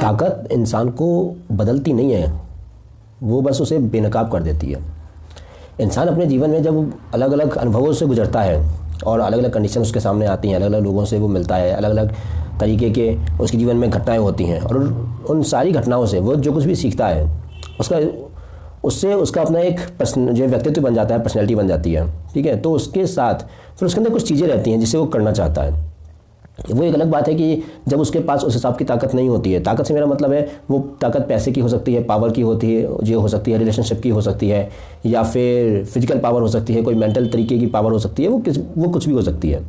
ताकत इंसान को बदलती नहीं है, वो बस उसे बेनकाब कर देती है। इंसान अपने जीवन में जब अलग अलग अनुभवों से गुजरता है और अलग अलग कंडीशन उसके सामने आती हैं, अलग अलग लोगों से वो मिलता है, अलग अलग तरीके के उसके जीवन में घटनाएं होती हैं, और उन सारी घटनाओं से वो जो कुछ भी सीखता है उससे उसका अपना एक जो व्यक्तित्व बन जाता है, पर्सनैलिटी बन जाती है। ठीक है, तो उसके साथ फिर उसके अंदर कुछ चीज़ें रहती हैं जिसे वो करना चाहता है। वो एक अलग बात है कि जब उसके पास उस हिसाब की ताकत नहीं होती है। ताकत से मेरा मतलब है वो ताकत पैसे की हो सकती है, पावर की होती है, जो हो सकती है रिलेशनशिप की हो सकती है, या फिर फिजिकल पावर हो सकती है, कोई मेंटल तरीके की पावर हो सकती है, वो कुछ भी हो सकती है।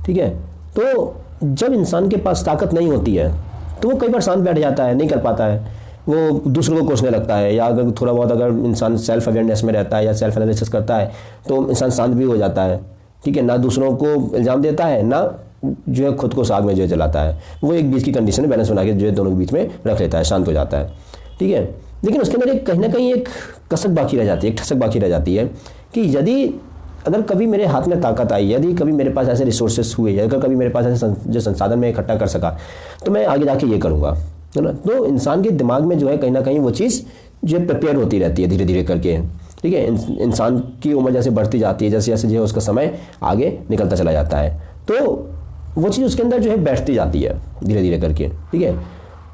ठीक है, तो जब इंसान के पास ताकत नहीं होती है तो वो कई बार शांत बैठ जाता है, नहीं कर पाता है, वो दूसरों को कोसने लगता है, या अगर थोड़ा बहुत अगर इंसान सेल्फ अवेयरनेस में रहता है या सेल्फ एनालिसिस करता है तो इंसान शांत भी हो जाता है। ठीक है, ना दूसरों को इल्ज़ाम देता है, ना जो है खुद को साग में जो है जलाता है। वो एक बीच की कंडीशन में बैलेंस बना के जो है दोनों के बीच में रख लेता है, शांत हो जाता है। ठीक है, लेकिन उसके अंदर एक कहीं ना कहीं एक कसक बाकी रह जाती है, एक ठसक बाकी रह जाती है कि अगर कभी मेरे हाथ में ताकत आई, यदि कभी मेरे पास ऐसे रिसोर्सेस हुए, अगर कभी मेरे पास ऐसे जो संसाधन मैं इकट्ठा कर सका तो मैं आगे जाके ये करूँगा, है ना। तो इंसान के दिमाग में जो है कहीं ना कहीं वो चीज़ जो है प्रिपेयर होती रहती है धीरे धीरे करके। ठीक है, इंसान की उम्र जैसे बढ़ती जाती है, जैसे जैसे जो है उसका समय आगे निकलता चला जाता है, तो वो चीज़ उसके अंदर जो है बैठती जाती है धीरे धीरे करके। ठीक है,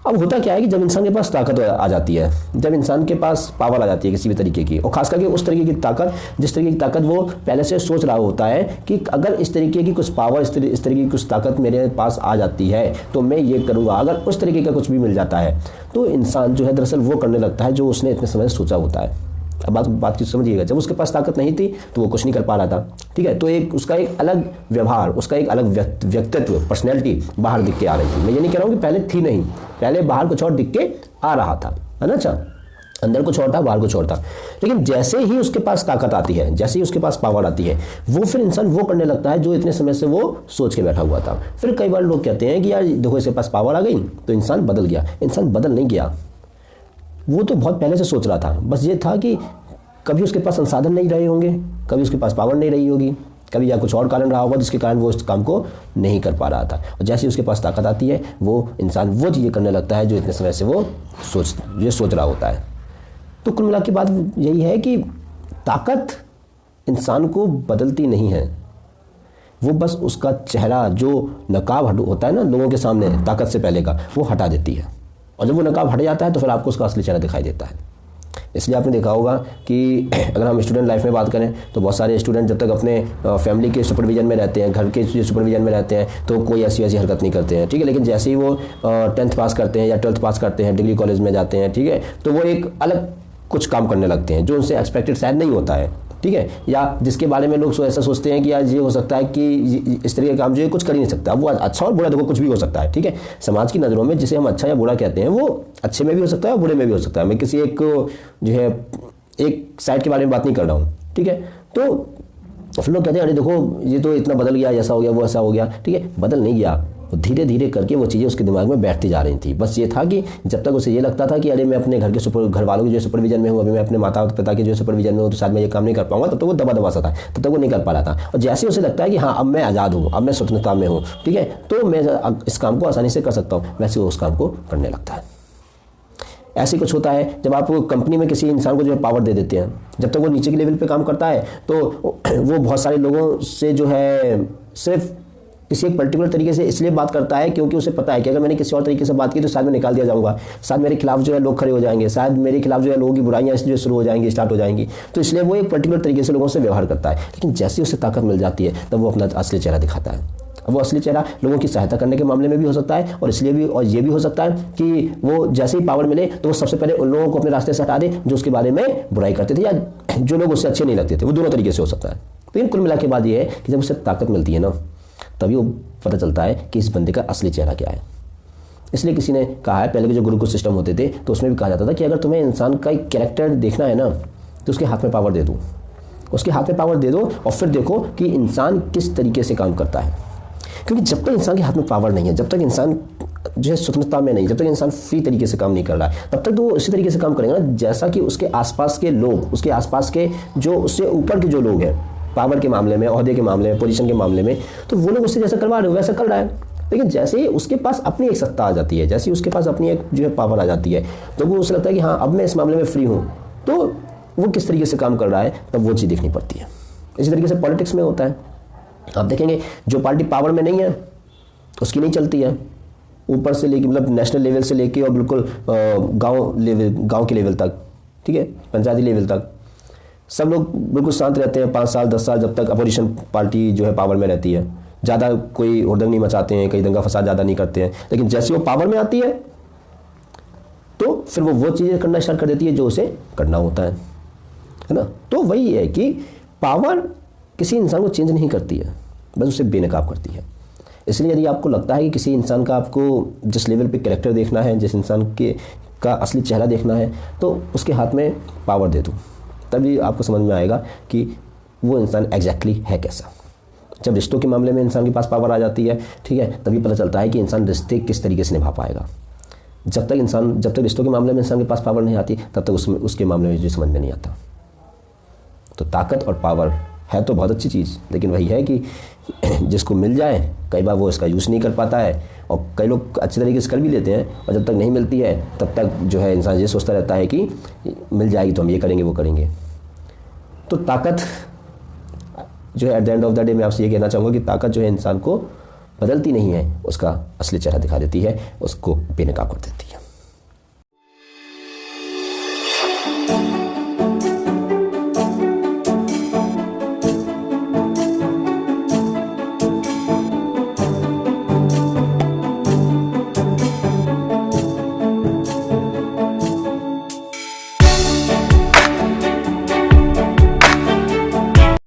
अब होता क्या है कि जब इंसान के पास ताकत आ जाती है, जब इंसान के पास पावर आ जाती है किसी भी तरीके की, और खास करके उस तरीके की ताकत जिस तरीके की ताकत वो पहले से सोच रहा होता है कि अगर इस तरीके की कुछ पावर, इस तरीके की कुछ ताकत मेरे पास आ जाती है तो मैं ये करूँगा, अगर उस तरीके का कुछ भी मिल जाता है तो इंसान जो है दरअसल वो करने लगता है जो उसने इतने समय से सोचा होता है। अब बात की समझिएगा, जब उसके पास ताकत नहीं थी तो वो कुछ नहीं कर पा रहा था। ठीक है, तो उसका एक अलग व्यवहार, उसका एक अलग व्यक्तित्व, पर्सनैलिटी बाहर दिख के आ रही थी। मैं ये नहीं कह रहा हूँ कि पहले थी नहीं, पहले बाहर कुछ और दिख के आ रहा था, है ना। अच्छा, अंदर कुछ और था, बाहर कुछ और था, लेकिन जैसे ही उसके पास ताकत आती है, जैसे ही उसके पास पावर आती है, वो फिर इंसान वो करने लगता है जो इतने समय से वो सोच के बैठा हुआ था। फिर कई बार लोग कहते हैं कि यार देखो इसके पास पावर आ गई तो इंसान बदल गया। इंसान बदल नहीं गया, वो तो बहुत पहले से सोच रहा था। बस ये था कि कभी उसके पास संसाधन नहीं रहे होंगे, कभी उसके पास पावर नहीं रही होगी, कभी या कुछ और कारण रहा होगा जिसके कारण वो इस काम को नहीं कर पा रहा था। और जैसे ही उसके पास ताकत आती है वो इंसान वो चीज़ें करने लगता है जो इतने समय से वो सोच रहा होता है। तो कुल मिला के बात यही है कि ताकत इंसान को बदलती नहीं है, वो बस उसका चेहरा, जो नकाब होता है ना लोगों के सामने ताकत से पहले का, वो हटा देती है। और जब वो नकाब हट जाता है तो फिर आपको उसका असली चेहरा दिखाई देता है। इसलिए आपने देखा होगा कि अगर हम स्टूडेंट लाइफ में बात करें तो बहुत सारे स्टूडेंट जब तक अपने फैमिली के सुपरविजन में रहते हैं, घर के जो सुपरविजन में रहते हैं, तो कोई ऐसी वैसी हरकत नहीं करते हैं। ठीक है, लेकिन जैसे ही वो 10th पास करते हैं या 12th पास करते हैं, डिग्री कॉलेज में जाते हैं, ठीक है, तो वो एक अलग कुछ काम करने लगते हैं जो उनसे एक्सपेक्टेड शायद नहीं होता है। ठीक है, या जिसके बारे में लोग ऐसा सोचते हैं कि यार ये हो सकता है कि इस तरह का काम जो है कुछ कर ही नहीं सकता। वो अच्छा और बुरा देखो कुछ भी हो सकता है। ठीक है, समाज की नज़रों में जिसे हम अच्छा या बुरा कहते हैं वो अच्छे में भी हो सकता है और बुरे में भी हो सकता है। मैं किसी एक जो है एक साइड के बारे में बात नहीं कर रहा हूँ। ठीक है, तो फिर लोग कहते हैं अरे देखो ये तो इतना बदल गया, ऐसा हो गया, वो ऐसा हो गया। ठीक है, बदल नहीं गया, धीरे धीरे करके वो चीज़ें उसके दिमाग में बैठती जा रही थी। बस ये था कि जब तक उसे ये लगता था कि अरे मैं अपने घर वालों के जो सुपरविजन में हूँ, अभी मैं अपने माता पिता के जो सुपरविजन में हूँ तो शायद मैं ये काम नहीं कर पाऊंगा, तब तक वो दबा सा था, तब तक वो नहीं कर पा रहा था। और जैसे उसे लगता है कि हाँ अब मैं आज़ाद हूँ, अब मैं स्वतंत्रता में हूँ, ठीक है, तो मैं इस काम को आसानी से कर सकता हूँ, वैसे वो उस काम को करने लगता है। ऐसे कुछ होता है जब आप कंपनी में किसी इंसान को जो है पावर दे देते हैं, जब तक वो नीचे के लेवल पे काम करता है तो वो बहुत सारे लोगों से जो है सिर्फ किसी एक पर्टिकुलर तरीके से इसलिए बात करता है क्योंकि उसे पता है कि अगर मैंने किसी और तरीके से बात की तो शायद मैं निकाल दिया जाऊंगा, शायद मेरे खिलाफ जो है लोग खड़े हो जाएंगे, शायद मेरे खिलाफ जो है लोगों की बुराइयां जो शुरू हो जाएंगी, स्टार्ट हो जाएंगी। तो इसलिए वो एक पर्टिकुलर तरीके से लोगों से व्यवहार करता है। लेकिन जैसे उसे ताकत मिल जाती है तब वो अपना असली चेहरा दिखाता है। अब वो असली चेहरा लोगों की सहायता करने के मामले में भी हो सकता है, और इसलिए भी और ये भी हो सकता है कि वो जैसे ही पावर मिले तो वो सबसे पहले उन लोगों को अपने रास्ते से हटा दे जो उसके बारे में बुराई करते थे या जो लोग उससे अच्छे नहीं लगते थे। वो दोनों तरीके से हो सकता है। लेकिन कुल मिला के बाद ये है कि जब उसे ताकत मिलती है ना, तभी वो पता चलता है कि इस बंदे का असली चेहरा क्या है। इसलिए किसी ने कहा है, पहले के जो गुरुकुल सिस्टम होते थे तो उसमें भी कहा जाता था कि अगर तुम्हें इंसान का एक कैरेक्टर देखना है ना तो उसके हाथ में पावर दे दो, उसके हाथ में पावर दे दो और फिर देखो कि इंसान किस तरीके से काम करता है। क्योंकि जब तक इंसान के हाथ में पावर नहीं है, जब तक इंसान जो है स्वतंत्रता में नहीं, जब तक इंसान फ्री तरीके से काम नहीं कर रहा है, तब तक तो वो इसी तरीके से काम करेगा ना जैसा कि उसके आसपास के लोग, उसके आसपास के जो उससे ऊपर के जो लोग हैं पावर के मामले में, ओहदे के मामले में, पोजीशन के मामले में, तो वो लोग उससे जैसा करवा रहे हो वैसा कर रहा है। लेकिन जैसे ही उसके पास अपनी एक सत्ता आ जाती है, जैसे ही उसके पास अपनी एक जो है पावर आ जाती है, तो वो उसे लगता है कि हाँ अब मैं इस मामले में फ्री हूँ, तो वो किस तरीके से काम कर रहा है तब वो चीज़ देखनी पड़ती है। इसी तरीके से पॉलिटिक्स में होता है। आप देखेंगे जो पार्टी पावर में नहीं है उसकी नहीं चलती है, ऊपर से लेके मतलब नेशनल लेवल से लेके और बिल्कुल गांव के लेवल तक, ठीक है, पंचायती लेवल तक सब लोग बिल्कुल शांत रहते हैं 5 साल 10 साल, जब तक अपोजिशन पार्टी जो है पावर में रहती है। ज़्यादा कोई हुड़दंग नहीं मचाते हैं, कहीं दंगा फसाद ज़्यादा नहीं करते हैं। लेकिन जैसे वो पावर में आती है तो फिर वो चीज़ें करना स्टार्ट कर देती है जो उसे करना होता है ना। तो वही है कि पावर किसी इंसान को चेंज नहीं करती है, बस उसे बेनकाब करती है। इसलिए यदि आपको लगता है कि किसी इंसान का आपको जिस लेवल पे कैरेक्टर देखना है, जिस इंसान के का असली चेहरा देखना है, तो उसके हाथ में पावर दे दो, तभी आपको समझ में आएगा कि वो इंसान एग्जैक्टली है कैसा। जब रिश्तों के मामले में इंसान के पास पावर आ जाती है, ठीक है, तभी पता चलता है कि इंसान रिश्ते किस तरीके से निभा पाएगा। जब तक रिश्तों के मामले में इंसान के पास पावर नहीं आती, तब तक उसके मामले में जो समझ में नहीं आता। तो ताकत और पावर है तो बहुत अच्छी चीज़, लेकिन वही है कि जिसको मिल जाए कई बार वो इसका यूज़ नहीं कर पाता है, और कई लोग अच्छे तरीके से कर भी लेते हैं, और जब तक नहीं मिलती है तब तक जो है इंसान ये सोचता रहता है कि मिल जाएगी तो हम ये करेंगे वो करेंगे। तो ताकत जो है at the end of the day मैं आपसे ये कहना चाहूँगा कि ताकत जो है इंसान को बदलती नहीं है, उसका असली चेहरा दिखा देती है, उसको बेनकाब कर देती है।